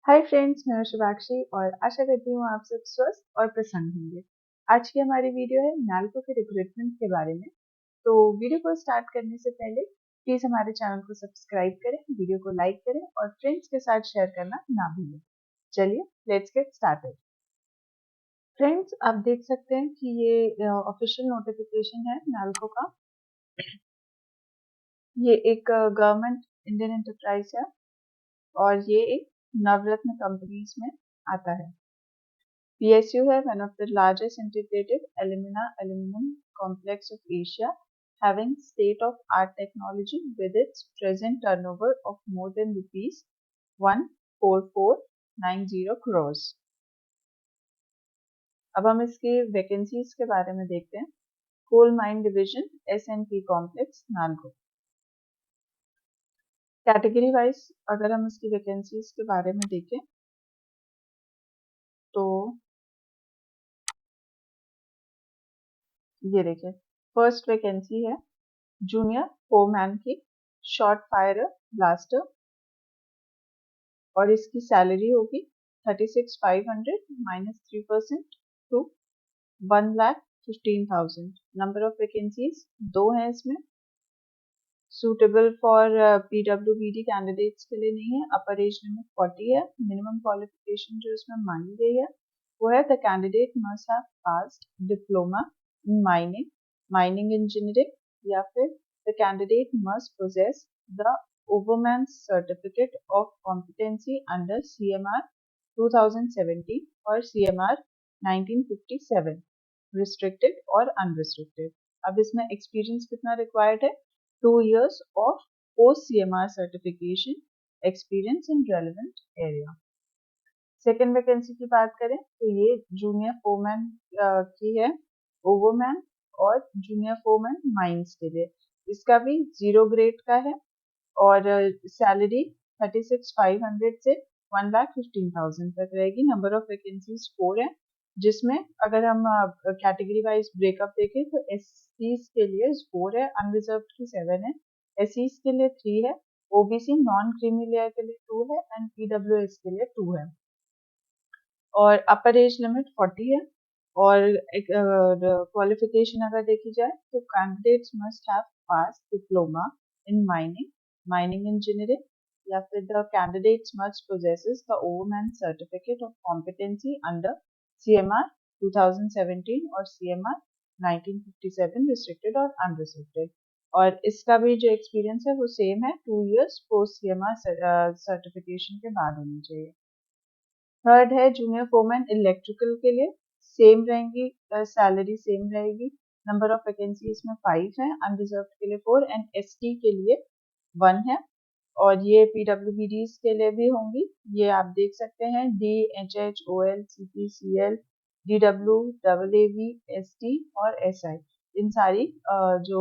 Hi friends, मैं हूं शुभाक्षी और आशा करती हूँ आप सब स्वस्थ और प्रसन्न होंगे। आज की हमारी वीडियो है नालको के रिक्रूटमेंट के बारे में। तो वीडियो को स्टार्ट करने से पहले प्लीज हमारे चैनल को सब्सक्राइब करें, वीडियो को लाइक करें और फ्रेंड्स के साथ शेयर करना ना भूलें। चलिए लेट्स गेट स्टार्टेड। फ्रेंड्स, आप देख सकते हैं कि ये ऑफिशियल नोटिफिकेशन है नालको का। ये एक गवर्नमेंट इंडियन एंटरप्राइज है और ये एक नवरत्न कंपनीज में आता है। PSU है one of the largest integrated aluminum complex of Asia, having state-of-art technology with its present turnover of more than rupees 14490 crores. अब हम इसके वैकेंसीज के बारे में देखते हैं। Coal mine division SNP complex NALCO. Category wise अगर हम इसकी वैकेंसीज के बारे में देखें तो ये देखिए, फर्स्ट वैकेंसी है जूनियर फोरमैन की, शॉर्ट फायर ब्लास्टर, और इसकी सैलरी होगी 36,500 -3% टू 1,15,000। नंबर ऑफ वैकेंसीज 2 हैं इसमें। सूटेबल फॉर PWBD कैंडिडेट्स के लिए नहीं है। अपर एज लिमिट 40 है। मिनिमम क्वालिफिकेशन जो इसमें मांगी गई है वो है the candidate must have passed diploma in mining engineering, या फिर the candidate must possess the Overman's Certificate of Competency under CMR 2017 और CMR 1957, restricted और unrestricted। अब इसमें एक्सपीरियंस कितना रिक्वायर्ड है? 2 years of post CMR certification experience in relevant area। Second vacancy की बात करें तो ये जूनियर फोरमैन की है, ओवरमैन और जूनियर फोरमैन माइंस के लिए। इसका भी 0 ग्रेड का है और सैलरी 36,500 से 1,15,000 तक रहेगी। नंबर ऑफ वैकेंसीज 4 है, जिसमें अगर हम कैटेगरी वाइज ब्रेकअप देखें तो SCs के लिए 4 है, अनरिजर्व की 7 है, SCs के लिए 3 है, OBC नॉन क्रीमी लेयर के लिए 2 है एंड PWS के लिए 2 है। और अपर एज लिमिट 40 है। और क्वालिफिकेशन अगर देखी जाए तो candidates must have pass diploma in mining engineering, या फिर the candidates must possesses the ओवरमैन certificate of competency under CMR 2017 और CMR 1957, रिस्ट्रिक्टेड और अनरिस्ट्रिक्टेड। और इसका भी जो एक्सपीरियंस है वो सेम है, 2 years पोस्ट CMR सर्टिफिकेशन के बाद होनी चाहिए। थर्ड है जूनियर फोरमैन इलेक्ट्रिकल के लिए, सेम रहेंगी, सैलरी सेम रहेगी। नंबर ऑफ वैकेंसी इसमें 5 है, अनरिजर्व के लिए 4 एंड ST के लिए 1 है। और ये PWBDs के लिए भी होंगी, ये आप देख सकते हैं DHH OL CP CL DW AAV ST और SI। इन सारी जो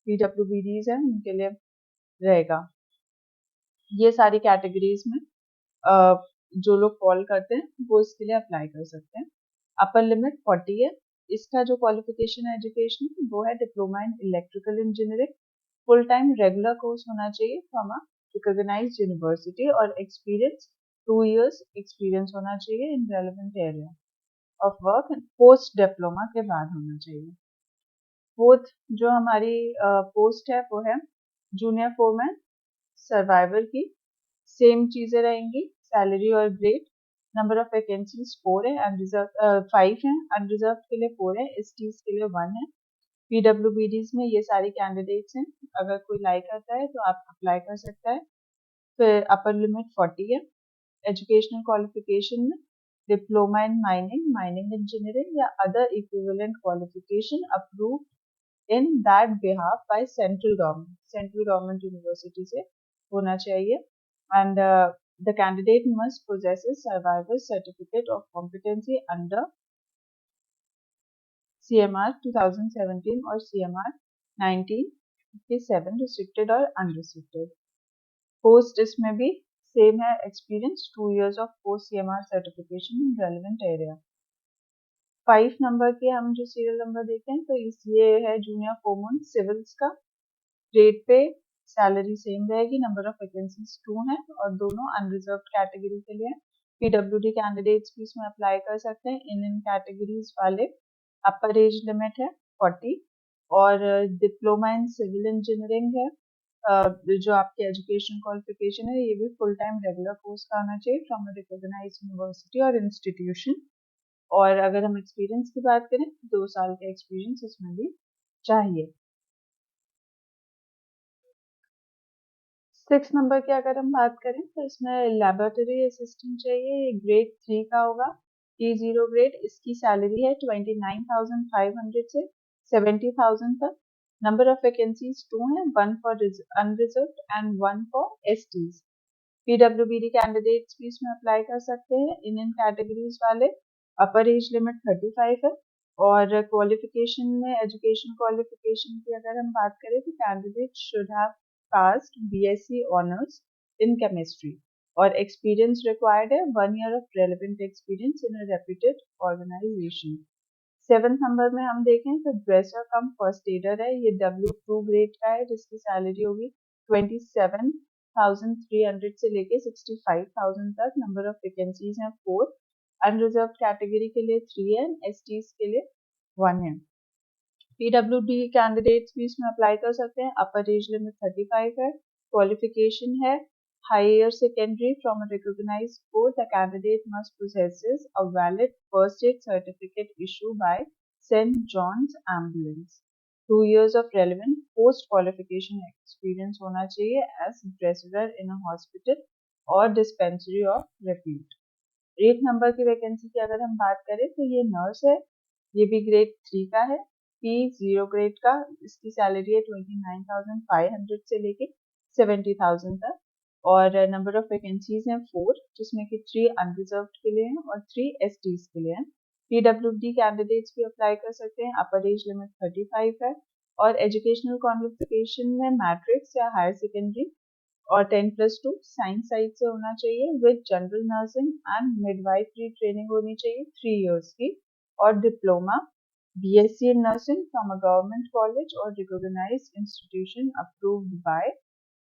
PWBDs हैं उनके लिए रहेगा। ये सारी कैटेगरीज में जो लोग कॉल करते हैं वो इसके लिए अप्लाई कर सकते हैं। अपर लिमिट 40 है। इसका जो क्वालिफिकेशन है एजुकेशन वो है diploma in electrical engineering, full time regular course होना चाहिए फ्रॉम अ रिकॉग्नाइज्ड यूनिवर्सिटी, और एक्सपीरियंस 2 years एक्सपीरियंस होना चाहिए इन relevant area of work, post diploma के बाद होना चाहिए। फोर्थ जो हमारी पोस्ट है वो है जूनियर फोरमैन सर्वाइवर की। सेम चीजें रहेंगी, सैलरी और ग्रेड। नंबर ऑफ वैकेंसीज 4 है, अनरिजर्व 5 है, अनरिजर्व के लिए 4 है, STs के लिए 1 है। PWBDs में ये सारी कैंडिडेट्स हैं, अगर कोई लाइक करता है तो आप अप्लाई कर सकता है। फिर अपर लिमिट 40 है। एजुकेशनल क्वालिफिकेशन में डिप्लोमा इन माइनिंग इंजीनियरिंग या other equivalent qualification approved in that behalf by central government university से होना चाहिए। And the candidate must possess a survivor's certificate of competency under CMR 2017 और CMR 1957, restricted और unrestricted। Post इसमें भी same है, experience 2 years of post CMR certification in relevant area। 5 number के हम जो सीरियल नंबर देखें तो ये है जूनियर फोरमैन सिविल्स का। ग्रेड पे सैलरी सेम रहेगी, नंबर ऑफ वैकेंसीज 2 हैं और दोनों अनरिजर्व कैटेगरी के लिए। पीडब्ल्यूडी कैंडिडेट्स भी इसमें अप्लाई कर सकते हैं। इन कैटेगरीज वाले अपर एज लिमिट है 40 और डिप्लोमा इन सिविल इंजीनियरिंग है। जो आपकी एजुकेशन क्वालिफिकेशन है ये भी फुल टाइम रेगुलर कोर्स का आना चाहिए फ्रॉम अ रिकॉग्नाइज्ड यूनिवर्सिटी और इंस्टीट्यूशन। और अगर हम एक्सपीरियंस की बात करें 2 साल का एक्सपीरियंस इसमें भी चाहिए। 6 नंबर की अगर हम बात करें तो इसमें लेबोरेटरी असिस्टेंट चाहिए, ये ग्रेड 3 का होगा, T0 ग्रेड। इसकी सैलरी है 29,500 से 70,000 तक। नंबर ऑफ वैकेंसीज 2 हैं, 1 for unreserved and 1 for STs. PWBD candidates भी इसमें अप्लाई कर सकते हैं। इन कैटेगरीज वाले अपर एज लिमिट 35 है और क्वालिफिकेशन में एजुकेशन क्वालिफिकेशन की अगर हम बात करें तो candidate should have passed BSc honours in chemistry और एक्सपीरियंस रिक्वायर्ड है 1 year of relevant experience in a reputed organisation. 7th number में हम देखें तो ड्रेसर कम फर्स्ट एडर है, ये W2 ग्रेड का है जिसकी सैलरी होगी 27,300 से लेके 65,000 तक। नंबर ऑफ वैकेंसीज हैं 4, अनरिजर्व कैटेगरी के लिए 3 है, एसटीज के लिए 1 है। पीडब्ल्यूडी कैंडिडेट्स भी इसमें अप्लाई कर सकते हैं। अपर एज लिमिट 35 है, क्वालिफिकेशन है higher secondary from a recognised board. The candidate must possesses a valid first aid certificate issued by St. John's Ambulance। 2 years of relevant post qualification experience होना चाहिए as dresser in a hospital और dispensary of repute। 8 number की vacancy की अगर हम बात करें तो ये नर्स है, ये भी ग्रेड 3 का है, P0 ग्रेड का। इसकी सैलरी है 29,500 से लेके 70,000 तक और नंबर ऑफ वैकेंसीज हैं 4 जिसमें कि 3 अनरिजर्व्ड के लिए हैं और 3 एसटीज के लिए हैं। पीडब्ल्यूडी कैंडिडेट्स भी अप्लाई कर सकते हैं। अपर एज लिमिट 35 है और एजुकेशनल क्वालिफिकेशन में मैट्रिक्स या हायर सेकेंडरी और 10+2 साइंस साइड से होना चाहिए with general nursing and midwifery training होनी चाहिए 3 इयर्स की और diploma BSc in nursing from a government college और recognised institution approved by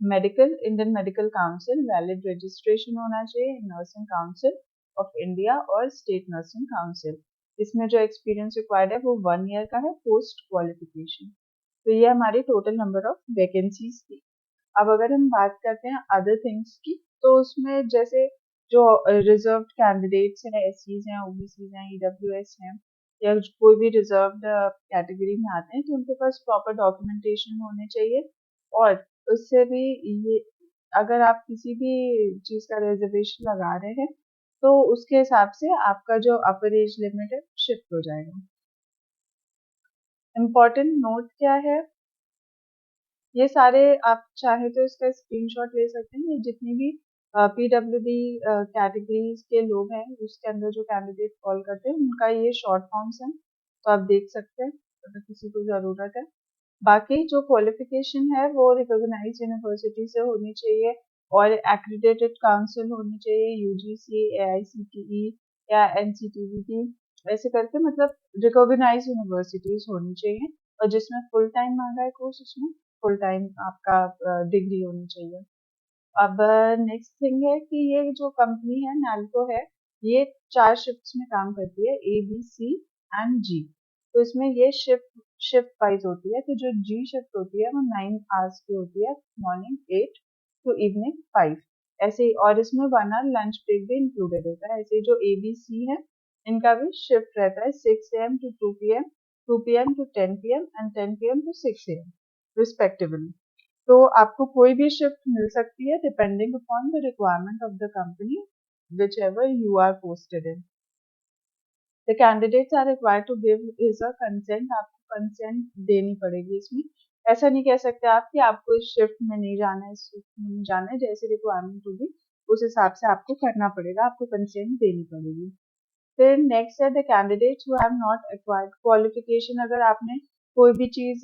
medical Indian medical council. Valid registration होना चाहिए नर्सिंग काउंसिल ऑफ इंडिया और स्टेट नर्सिंग काउंसिल। इसमें जो एक्सपीरियंस रिक्वायर्ड है वो 1 ईयर का है पोस्ट क्वालिफिकेशन। तो ये हमारी टोटल नंबर ऑफ वैकेंसीज थी। अब अगर हम बात करते हैं अदर थिंग्स की तो उसमें जैसे जो रिजर्व्ड कैंडिडेट्स हैं, एससीज हैं, ओबीसीज हैं, ईडब्ल्यूएस हैं या कोई भी रिजर्व्ड कैटेगरी में आते हैं तो उनके पास प्रॉपर डॉक्यूमेंटेशन होने चाहिए। और उससे भी ये अगर आप किसी भी चीज़ का रिजर्वेशन लगा रहे हैं तो उसके हिसाब से आपका जो अपर एज लिमिट है शिफ्ट हो जाएगा। इम्पोर्टेंट नोट क्या है, ये सारे आप चाहे तो इसका स्क्रीनशॉट ले सकते हैं। ये जितनी भी पीडब्ल्यूडी कैटेगरीज के लोग हैं उसके अंदर जो कैंडिडेट कॉल करते हैं उनका ये शॉर्ट फॉर्म्स हैं, तो आप देख सकते हैं अगर किसी को ज़रूरत है। बाकी जो क्वालिफिकेशन है वो रिकॉग्नाइज्ड यूनिवर्सिटी से होनी चाहिए और एक्रीडेटेड काउंसिल होनी चाहिए, यूजीसी, एआईसीटीई या एनसीटीबी ऐसे करके, मतलब रिकॉग्नाइज्ड यूनिवर्सिटीज होनी चाहिए और जिसमें फुल टाइम मांगा है कोर्स उसमें फुल टाइम आपका डिग्री होनी चाहिए। अब नेक्स्ट थिंग है कि ये जो कंपनी है नैल्को है ये 4 शिफ्ट्स में काम करती है, ए बी सी एंड जी। तो इसमें ये शिफ्ट शिफ्ट वाइज होती है। तो जो जी शिफ्ट होती है वो 9 आवर्स की होती है, मॉर्निंग 8 टू इवनिंग 5 ऐसे ही, और इसमें 1 आवर लंच ब्रेक भी इंक्लूडेड होता है। ऐसे ही जो ए बी सी है इनका भी शिफ्ट रहता है 6 AM to 2 PM, 2 PM to 10 PM and 10 PM to 6 AM respectively. तो आपको कोई भी शिफ्ट मिल सकती है depending upon the requirement of the company whichever you are posted in. The candidates are required to give is a consent, आपको consent देनी पड़ेगी इसमें। ऐसा नहीं कह सकते आप कि आपको इस शिफ्ट में नहीं जाना है, इस शिफ्ट में नहीं जाना है, जैसी रिक्वायरमेंट होगी उस हिसाब से आपको करना पड़ेगा, आपको कंसेंट देनी पड़ेगी। फिर नेक्स्ट है the candidates who have not acquired qualification. अगर आपने कोई भी चीज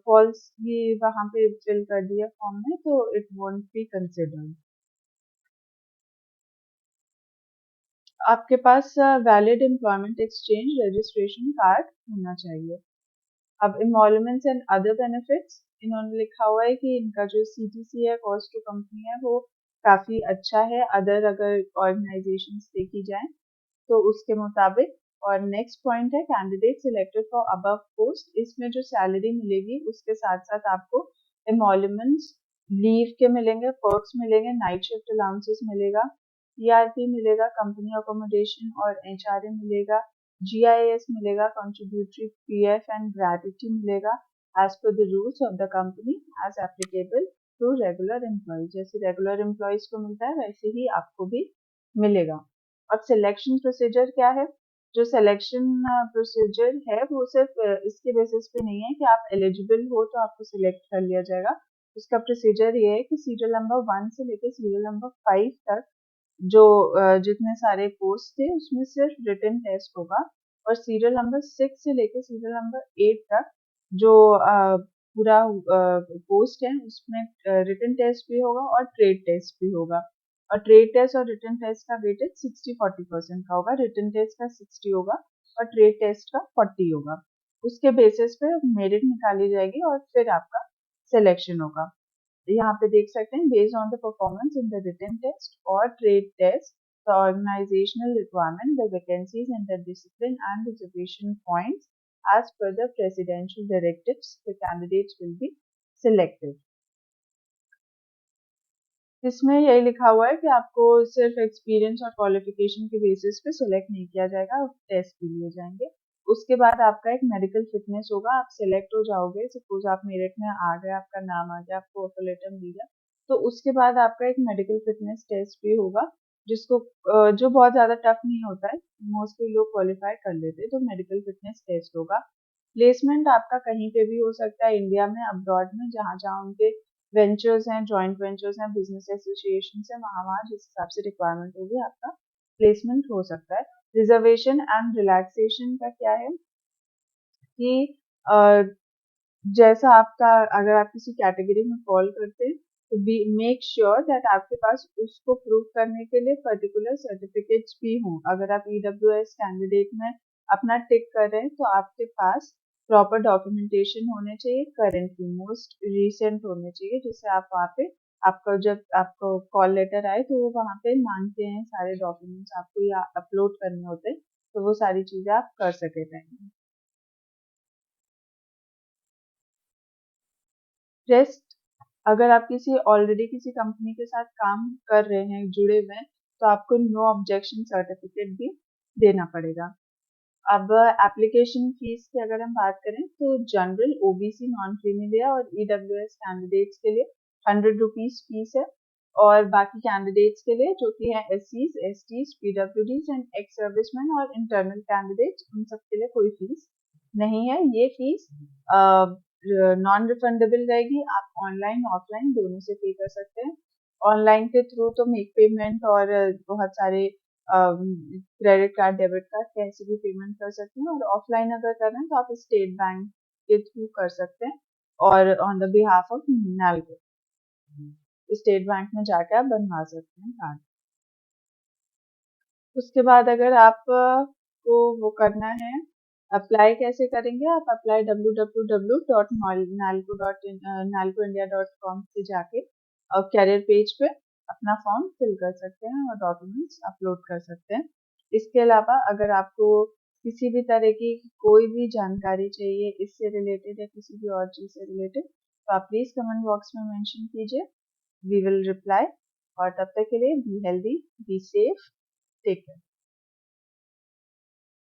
फॉल्स भी वहां पे फिल कर दिया फॉर्म में तो इट वोंट बी कंसिडर्ड। आपके पास valid employment exchange registration card होना चाहिए। अब इमोलमेंट्स एंड अदर बेनिफिट्स, इन्होंने लिखा हुआ है कि इनका जो CTC है, कॉस्ट टू कंपनी है, वो काफी अच्छा है अदर अगर ऑर्गेनाइजेशंस देखी जाए तो उसके मुताबिक। और नेक्स्ट पॉइंट है candidate selected for above post, इसमें जो सैलरी मिलेगी उसके साथ साथ आपको एमोल्यूमेंट्स, लीव के मिलेंगे, पर्क्स मिलेंगे, नाइट शिफ्ट अलाउंसेस मिलेगा, PRP मिलेगा, कंपनी अकोमोडेशन और HRA मिलेगा, GIS मिलेगा, कंट्रीब्यूटरी PF एंड ग्रेट्युटी मिलेगा as per the rules of the company as applicable to regular employee. जैसे रेगुलर एम्प्लॉयज को मिलता है वैसे ही आपको भी मिलेगा। अब सिलेक्शन प्रोसीजर क्या है? जो सिलेक्शन प्रोसीजर है वो सिर्फ इसके बेसिस पे नहीं है कि आप एलिजिबल हो तो आपको सिलेक्ट कर लिया जाएगा। उसका प्रोसीजर ये है कि सीरियल नंबर 1 से लेकर सीरियल नंबर 5 तक जो जितने सारे पोस्ट थे उसमें सिर्फ रिटन टेस्ट होगा, और सीरियल नंबर 6 से लेकर सीरियल नंबर 8 तक जो पूरा पोस्ट है उसमें रिटन टेस्ट भी होगा और ट्रेड टेस्ट भी होगा। और ट्रेड टेस्ट और रिटन टेस्ट का वेटेज 60-40% का होगा, रिटन टेस्ट का 60 होगा और ट्रेड टेस्ट का 40 होगा। उसके बेसिस पे मेरिट निकाली जाएगी और फिर आपका सिलेक्शन होगा। यहाँ पे देख सकते हैं based on the performance in the written test और trade test, the organizational requirement, the vacancies in the discipline and reservation points as per the presidential directives, the candidates will be selected. इसमें यही लिखा हुआ है कि आपको सिर्फ experience और क्वालिफिकेशन के बेसिस पे सिलेक्ट नहीं किया जाएगा, टेस्ट भी लिए जाएंगे। उसके बाद आपका एक मेडिकल फिटनेस होगा, आप सिलेक्ट हो जाओगे, सपोज आप मेरिट में आ गए, आपका नाम आ गया, आपको ऑफर लेटर मिल गया, तो उसके बाद आपका एक मेडिकल फिटनेस टेस्ट भी होगा जिसको जो बहुत ज्यादा टफ नहीं होता है, मोस्टली लोग क्वालिफाई कर लेते हैं, तो मेडिकल फिटनेस टेस्ट होगा। प्लेसमेंट आपका कहीं पे भी हो सकता है, इंडिया में, अब्रॉड में, जहाँ जहाँ उनके वेंचर्स हैं, जॉइंट वेंचर्स हैं, बिजनेस एसोसिएशन है, वहाँ वहाँ जिस हिसाब से रिक्वायरमेंट होगी आपका प्लेसमेंट हो सकता है। रिजर्वेशन एंड रिलैक्सेशन का क्या है कि जैसा आपका, अगर आप किसी कैटेगरी में फॉल करते हैं तो बी मेक श्योर दैट आपके पास उसको प्रूव करने के लिए पर्टिकुलर सर्टिफिकेट्स भी हों। अगर आप EWS कैंडिडेट में अपना टिक कर रहे हैं तो आपके पास प्रॉपर डॉक्यूमेंटेशन होने चाहिए, करेंटली मोस्ट रिसेंट होने चाहिए, जिससे आप वहाँ पे आपका जब आपको कॉल लेटर आए तो वो वहाँ पे मांगते हैं सारे डॉक्यूमेंट्स आपको या अपलोड करने होते हैं, तो वो सारी चीजें आप कर सके रहेंगे। रेस्ट, अगर आप ऑलरेडी किसी कंपनी के साथ काम कर रहे हैं, जुड़े हुए हैं, तो आपको नो ऑब्जेक्शन सर्टिफिकेट भी देना पड़ेगा। अब एप्लीकेशन फीस की अगर हम बात करें तो जनरल, OBC, नॉन क्रीमी और EWS कैंडिडेट्स के लिए 100 रुपीज फीस है, और बाकी कैंडिडेट्स के लिए जो कि है SCs, STs, PWDs and ex serviceman और इंटरनल कैंडिडेट्स, उन सब के लिए कोई फीस नहीं है। ये फीस नॉन रिफंडेबल रहेगी, आप ऑनलाइन ऑफलाइन दोनों से पे कर सकते हैं। ऑनलाइन के थ्रू तो मेक पेमेंट और बहुत सारे क्रेडिट कार्ड, डेबिट कार्ड, कैसे भी पेमेंट कर सकते हैं, और ऑफलाइन अगर कर रहे हैं तो आप स्टेट बैंक के थ्रू कर सकते हैं और on the behalf of NALCO state bank में जाके आप बनवा सकते हैं कार्ड। उसके बाद अगर आप को वो करना है, अप्लाई कैसे करेंगे? आप अप्लाई www.nalco.in nalcoindia.com से जाके कैरियर पेज पे अपना फॉर्म फिल कर सकते हैं और डॉक्यूमेंट्स अपलोड कर सकते हैं। इसके अलावा अगर आपको किसी भी तरह की कोई भी जानकारी चाहिए इससे रिलेटेड या किसी भी और चीज से रिलेटेड, तो आप प्लीज कमेंट बॉक्स में मेंशन कीजिए, वी विल रिप्लाई। और तब तक के लिए be healthy, be safe, take care.